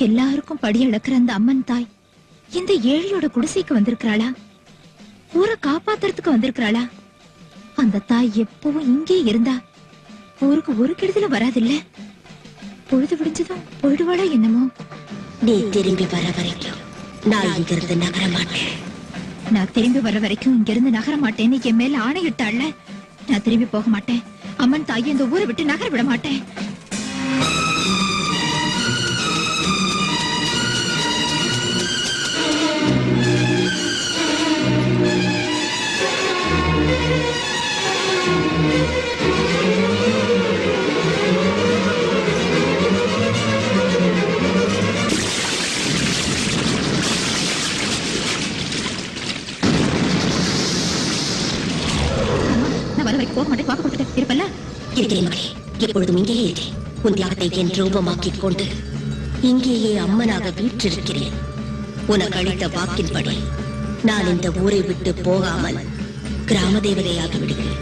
எல்லாருக்கும் படி அளக்குற அந்த அம்மன் தாய் இந்த ஏழையோட குடிசைக்கு வந்திருக்கிறாளா? ஊரை காப்பாத்துறதுக்கு வந்திருக்கிறாளா? அந்த தாய் எப்பவும் இங்கே இருந்தா ஊருக்கு ஒரு கெடுதல வராதில்ல. பொழுது விடிஞ்சதும் போயிடுவாளா என்னமோ? நீ திரும்பி வர வரைக்கும் நான் இங்கிருந்து நகர மாட்டேன். நான் திரும்பி வர வரைக்கும் இங்க இருந்து நகர மாட்டேன்னு என் மேல ஆணையிட்டாள்ல. நான் திரும்பி போக மாட்டேன். அம்மன் தாய் இந்த ஊரை விட்டு நகர விட மாட்டேன். போக மாட்டேன். வாக்கு கொடுத்துட்டு இருப்பல்ல. இருக்கிறேன் மகளே, எப்பொழுதும் இங்கேயே இருக்கேன். உன் தியாகத்தை என் ரூபமாக்கிக் கொண்டு இங்கேயே அம்மனாக வீற்றிருக்கிறேன். உனக்கு அளித்த வாக்கின்படி நான் இந்த ஊரை விட்டு போகாமல் கிராம தேவதையாகி விடுகிறேன்.